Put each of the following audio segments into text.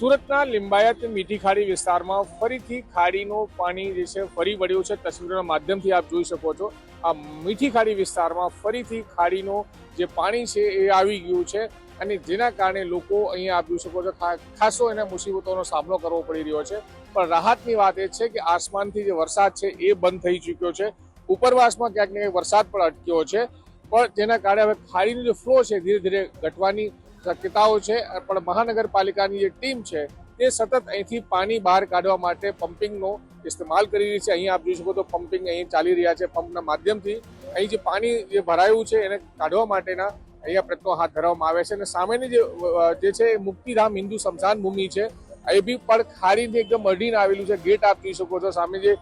સુરતના લિંબાયત મીઠી ખાડી વિસ્તારમાં ફરીથી ખાડીનું પાણી જે છે ફરી વળ્યું છે। તસવીરોના માધ્યમથી આપ જોઈ શકો છો। આ મીઠી ખાડી વિસ્તારમાં ફરીથી ખાડીનું જે પાણી છે એ આવી ગયું છે અને જેના કારણે લોકો અહીંયા આપ જોઈ શકો છો ખાસો એને મુસીબતોનો સામનો કરવો પડી રહ્યો છે। પણ રાહતની વાત એ છે કે આસમાનથી જે વરસાદ છે એ બંધ થઈ ચૂક્યો છે। ઉપરવાસમાં ક્યાંક ને ક્યાંક વરસાદ પણ અટક્યો છે, પણ જેના કારણે હવે ખાડીનો જે ફ્લો છે ધીરે ધીરે ઘટવાની શક્યતાઓ છે। પણ મહાનગરપાલિકાની જે ટીમ છે તે સતત અહીંથી પાણી બહાર કાઢવા માટે પમ્પિંગનો ઇસ્તેમાલ કરી રહી છે। અહીં આપ જોઈ શકો તો પમ્પિંગ અહીં ચાલી રહ્યા છે। પંપના માધ્યમથી અહીં જે પાણી જે ભરાયું છે એને કાઢવા માટેના અહીંયા પ્રયત્નો હાથ ધરવામાં આવે છે। અને સામેની જે છે મુક્તિધામ હિન્દુ સ્મશાન ભૂમિ છે એ બી પણ ખાડીથી એકદમ અડીને આવેલું છે। ગેટ આપ જોઈ શકો છો, સામે જે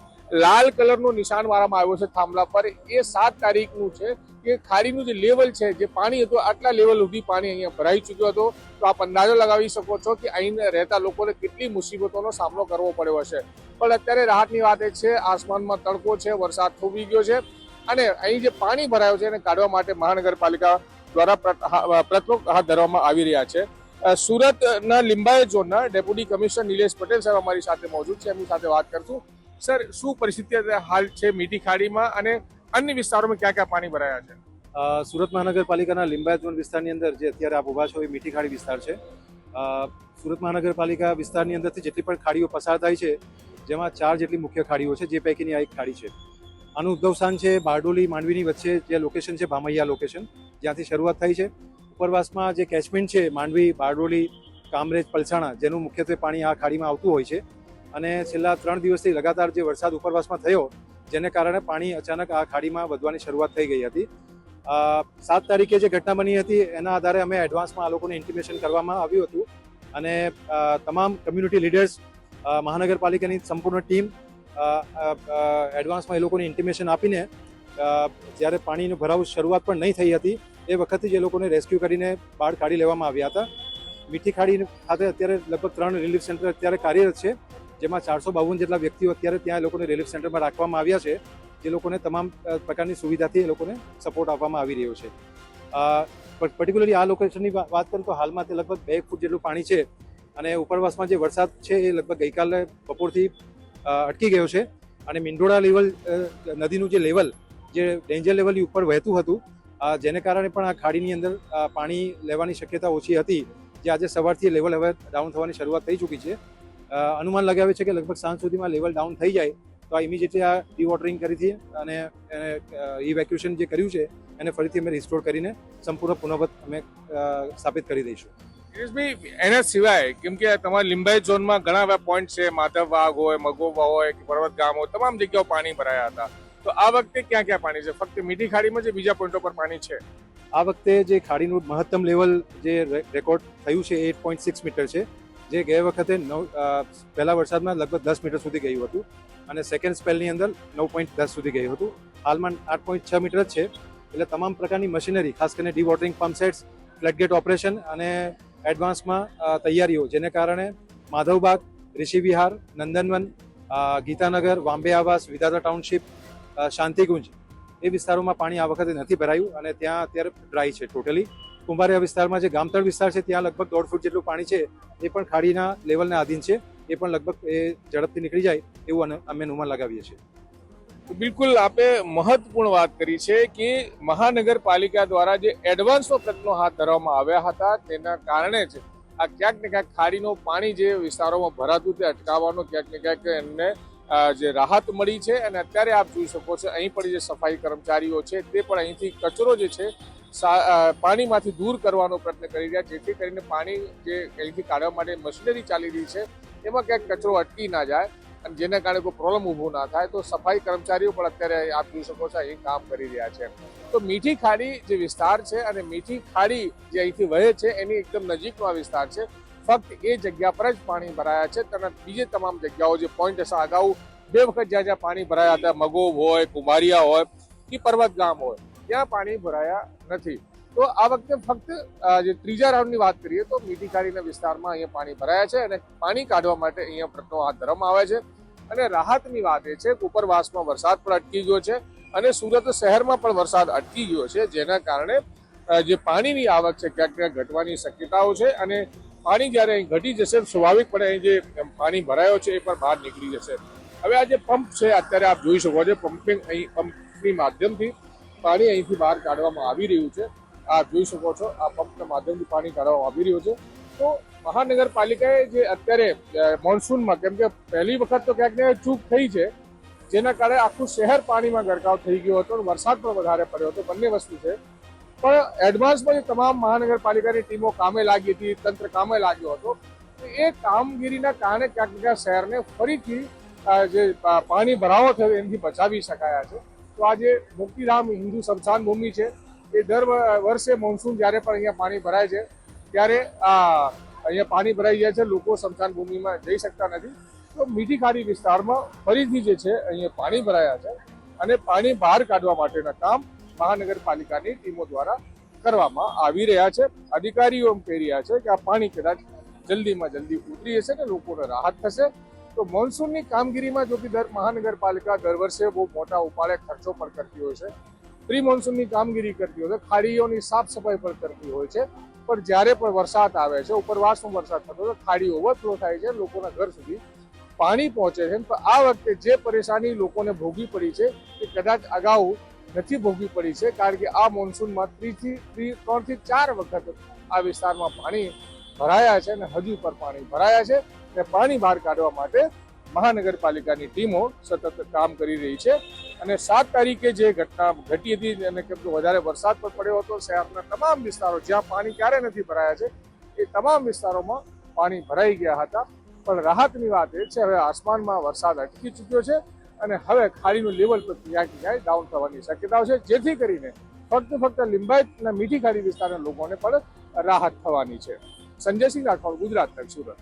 લાલ કલરનું નિશાન મારવામાં આવ્યો છે થાંભલા પર, એ 7 તારીખનું છે કે ખાડીનું જે લેવલ છે, જે પાણી હતું આટલા લેવલ સુધી પાણી અહીંયા ભરાઈ ચૂક્યો હતો। તો આપ અંદાજો લગાવી શકો છો કે અહીં રહેતા લોકોને કેટલી મુસીબતોનો સામનો કરવો પડ્યો હશે। પણ અત્યારે રાહતની વાત એ છે, આસમાનમાં તડકો છે, વરસાદ થોભી ગયો છે અને અહીં જે પાણી ભરાયો છે એને કાઢવા માટે મહાનગરપાલિકા દ્વારા પ્રયત્નો હાથ ધરવામાં આવી રહ્યા છે। સુરતના લિંબાયત ઝોનના ડેપ્યુટી કમિશનર નિલેશ પટેલ સાહેબ અમારી સાથે મોજૂદ છે, એમની સાથે વાત કરશું। સર, શું પરિસ્થિતિ હાલ છે મીઠી ખાડીમાં અને અન્ય વિસ્તારોમાં ક્યાં ક્યાં પાણી ભરાયા છે? સુરત મહાનગરપાલિકાના લિંબાયત ઝોન વિસ્તારની અંદર જે અત્યારે આપ ઉભા છો એ મીઠી ખાડી વિસ્તાર છે। સુરત મહાનગરપાલિકા વિસ્તારની અંદરથી જેટલી પણ ખાડીઓ પસાર થાય છે, જેમાં 4 જેટલી મુખ્ય ખાડીઓ છે, જે પૈકીની આ એક ખાડી છે। આનું ઉદ્ભવસ્થાન છે બારડોલી માંડવીની વચ્ચે જે લોકેશન છે ભામૈયા લોકેશન, જ્યાંથી શરૂઆત થઈ છે। ઉપરવાસમાં જે કેચમેન્ટ છે માંડવી, બારડોલી, કામરેજ, પલસાણા, જેનું મુખ્યત્વે પાણી આ ખાડીમાં આવતું હોય છે। અને છેલ્લા 3 દિવસથી લગાતાર જે વરસાદ ઉપરવાસમાં થયો, જેને કારણે પાણી અચાનક આ ખાડીમાં વધવાની શરૂઆત થઈ ગઈ હતી। 7 તારીખે જે ઘટના બની હતી એના આધારે અમે એડવાન્સમાં આ લોકોને ઇન્ટિમેશન કરવામાં આવ્યું હતું અને તમામ કમ્યુનિટી લીડર્સ, મહાનગરપાલિકાની સંપૂર્ણ ટીમ એડવાન્સમાં એ લોકોને ઇન્ટિમેશન આપીને જ્યારે પાણીનો ભરાવ શરૂઆત પણ નહીં થઈ હતી એ વખતે જ એ લોકોને રેસ્ક્યુ કરીને બહાર કાઢી લેવામાં આવ્યા હતા। મીઠી ખાડી ખાતે અત્યારે લગભગ 3 રિલીફ સેન્ટર અત્યારે કાર્યરત છે, જેમાં 452 જેટલા વ્યક્તિઓ અત્યારે ત્યાં એ લોકોને રિલીફ સેન્ટરમાં રાખવામાં આવ્યા છે, જે લોકોને તમામ પ્રકારની સુવિધાથી એ લોકોને સપોર્ટ આપવામાં આવી રહ્યો છે। પર્ટિક્યુલરલી આ લોકેશનની વાત કરીએ તો હાલમાં તે લગભગ 2 ફૂટ જેટલું પાણી છે અને ઉપરવાસમાં જે વરસાદ છે એ લગભગ ગઈકાલે બપોરથી અટકી ગયો છે અને મીંડોળા લેવલ નદીનું જે લેવલ, જે ડેન્જર લેવલની ઉપર વહેતું હતું, જેને કારણે પણ આ ખાડીની અંદર પાણી લેવાની શક્યતા ઓછી હતી, જે આજે સવારથી લેવલ હવે ડાઉન થવાની શરૂઆત થઈ ચૂકી છે। અનુમાન લગાવે છે કે લગભગ સાંજ સુધીમાં લેવલ ડાઉન થઈ જાય તો આ ઇમિડિયેટલી આ ડીવોટરિંગ કરી છે અને ઇવેક્યુએશન જે કર્યું છે એને ફરીથી અમે રિસ્ટોર કરીને સંપૂર્ણ પુનઃવત અમે સ્થાપિત કરી દઈશું। દિનેશભાઈ, એના સિવાય કેમ કે તમારા લિંબાયત ઝોનમાં ઘણા એવા પોઈન્ટ છે, માધવવાગ હોય, મગોબા હોય કે પર્વત ગામ હોય, તમામ જગ્યાઓ પાણી ભરાયા હતા। તો આ વખતે ક્યાં ક્યાં પાણી છે? ફક્ત મીઠી ખાડીમાં જે બીજા પોઈન્ટો પર પાણી છે? આ વખતે જે ખાડીનું મહત્તમ લેવલ જે રેકોર્ડ થયું છે 8.6 મીટર છે, જે ગયા વખતે પહેલા વરસાદમાં લગભગ 10 મીટર સુધી ગયું હતું અને સેકન્ડ સ્પેલની અંદર 9.10 સુધી ગયું હતું। હાલમાં 8.6 મીટર જ છે। એટલે તમામ પ્રકારની મશીનરી, ખાસ કરીને ડીવોટરિંગ પમ્પ સેટ્સ, ફ્લડગેટ ઓપરેશન અને એડવાન્સમાં તૈયારીઓ, જેને કારણે માધવબાગ, ઋષિ વિહાર, નંદનવન, ગીતાનગર, વાંબે આવાસ, વિધાતા ટાઉનશીપ, શાંતિકુંજ એ વિસ્તારોમાં પાણી આ વખતે નથી ભરાયું અને ત્યાં અત્યારે ડ્રાય છે ટોટલી। કુંભારિયા વિસ્તારમાં જે ગામતળ વિસ્તાર છે ત્યાં લગભગ 1.5 ફૂટ જેટલું પાણી છે, એ પણ ખાડીના લેવલને આધીન છે, એ પણ લગભગ એ ઝડપથી નીકળી જાય એવું અમે અનુમાન લગાવીએ છીએ। બિલકુલ, આપે મહત્વપૂર્ણ વાત કરી છે કે મહાનગરપાલિકા દ્વારા જે એડવાન્સનો પ્રયત્નો હાથ ધરવામાં આવ્યા હતા તેના કારણે જ આ ક્યાંક ને ક્યાંક ખાડીનું પાણી જે વિસ્તારોમાં ભરાતું તે અટકાવવાનો ક્યાંક ને ક્યાંક એમને જે રાહત મળી છે। અને અત્યારે આપ જોઈ શકો છો અહીં પણ જે સફાઈ કર્મચારીઓ છે તે પણ અહીંથી કચરો જે છે પાણીમાંથી દૂર કરવાનો પ્રયત્ન કરી રહ્યા, જેથી કરીને પાણી જે અહીંથી કાઢવા માટે મશીનરી ચાલી રહી છે એમાં ક્યાંક કચરો અટકી ના જાય અને જેના કારણે કોઈ પ્રોબ્લેમ ઊભો ના થાય। તો સફાઈ કર્મચારીઓ પણ અત્યારે આપ જોઈ શકો છો અહીં કામ કરી રહ્યા છે। તો મીઠી ખાડી જે વિસ્તાર છે અને મીઠી ખાડી જે અહીંથી વહે છે એની એકદમ નજીકનો આ વિસ્તાર છે। ફક્ત એ જગ્યા પર જ પાણી ભરાયા છે, તેના બીજે તમામ જગ્યાઓ જે પોઈન્ટ હશે અગાઉ 2 વખત જ્યાં જ્યાં પાણી ભરાયા હતા, મગોબ હોય, કુંભારિયા હોય કે પર્વત ગામ હોય, ત્યાં પાણી ભરાયા નથી। તો આ વખતે ફક્ત જે ત્રીજા રાઉન્ડની વાત કરીએ તો મીઠી ખાડીના વિસ્તારમાં અહીંયા પાણી ભરાયા છે અને પાણી કાઢવા માટે અહીંયા પ્રયત્નો હાથ ધરવામાં આવે છે। અને રાહતની વાત એ છે કે ઉપરવાસમાં વરસાદ પણ અટકી ગયો છે અને સુરત શહેરમાં પણ વરસાદ અટકી ગયો છે, જેના કારણે જે પાણીની આવક છે ક્યાંક ક્યાંક ઘટવાની શક્યતાઓ છે અને પાણી જ્યારે અહીં ઘટી જશે સ્વાભાવિકપણે અહીં જે પાણી ભરાયો છે એ પણ બહાર નીકળી જશે. હવે આ જે પંપ છે અત્યારે આપ જોઈ શકો છો, પંપની માધ્યમથી પાણી અહીંથી બહાર કાઢવામાં આવી રહ્યું છે. આપ જોઈ શકો છો આ પંપના માધ્યમથી પાણી કાઢવામાં આવી રહ્યું છે. તો મહાનગરપાલિકાએ જે અત્યારે મોન્સૂનમાં, કેમ કે પહેલી વખત તો ક્યાંક ને ચૂક થઈ છે, જેના કારણે આખું શહેર પાણીમાં ગરકાવ થઈ ગયો હતો, વરસાદ પણ વધારે પડ્યો હતો, બંને વસ્તુ છે. પણ એડવાન્સમાં તમામ મહાનગરપાલિકાની ટીમો કામે લાગી હતી, તંત્ર કામે લાગ્યો હતો. એ કામગીરીના કારણે ક્યાંક ને ક્યાંક શહેરને ફરીથી જે પાણી ભરાવો થયો એનાથી બચાવી શકાયા છે. તો આ જે મોતીરામ હિન્દુ સ્મશાન ભૂમિ છે એ દર વર્ષે મોન્સૂન જ્યારે પણ અહીંયા પાણી ભરાય છે ત્યારે અહીંયા પાણી ભરાઈ જાય છે, લોકો સ્મશાન ભૂમિમાં જઈ શકતા નથી. તો મીઠી ખાડી વિસ્તારમાં ફરીથી જે છે અહીંયા પાણી ભરાયા છે અને પાણી બહાર કાઢવા માટેના કામ મહાનગરપાલિકાની ટીમો દ્વારા કરવામાં આવી રહ્યા છે. અધિકારીઓ એમ કહી રહ્યા છે કે આ પાણી કદાચ જલ્દીમાં જલ્દી ઉતરી જશે ને લોકોને રાહત થશે. તો મોન્સૂનની કામગીરીમાં જો કે મહાનગરપાલિકા દર વર્ષે બહુ મોટા ઉપાડે ખર્ચો પણ કરતી હોય છે, પ્રી મોન્સૂનની કામગીરી કરતી હોય છે, ખાડીઓની સાફ સફાઈ પણ કરતી હોય છે. પણ જ્યારે પણ વરસાદ આવે છે, ઉપરવાસનો વરસાદ થતો હોય, ખાડી ઓવરફ્લો થાય છે, લોકોના ઘર સુધી પાણી પહોંચે છે. તો આ વખતે જે પરેશાની લોકોને ભોગવી પડી છે એ કદાચ અગાઉ નથી ભોગવી પડી છે, કારણ કે આ મોન્સૂનમાં 3 થી 4 વખત આ વિસ્તારમાં પાણી ભરાયા છે અને હજુ પર પાણી ભરાયા છે. અને પાણી બહાર કાઢવા માટે મહાનગરપાલિકાની ટીમો સતત કામ કરી રહી છે. અને 7 તારીખે જે ઘટના ઘટી હતી અને કેમ કે વધારે વરસાદ પણ પડ્યો હતો, શહેરના તમામ વિસ્તારો જ્યાં પાણી ક્યારે નથી ભરાયા છે એ તમામ વિસ્તારોમાં પાણી ભરાઈ ગયા હતા. પણ રાહતની વાત એ છે હવે આસમાનમાં વરસાદ અટકી ચૂક્યો છે અને હવે ખાડીનું લેવલ પર ક્યાંક ડાઉન થવાની શક્યતાઓ છે, જેથી કરીને ફક્ત લિંબાયતના મીઠી ખાડી વિસ્તારના લોકોને પણ રાહત થવાની છે. સંજયસિંહ રાઠોડ, ગુજરાત તક, સુરત.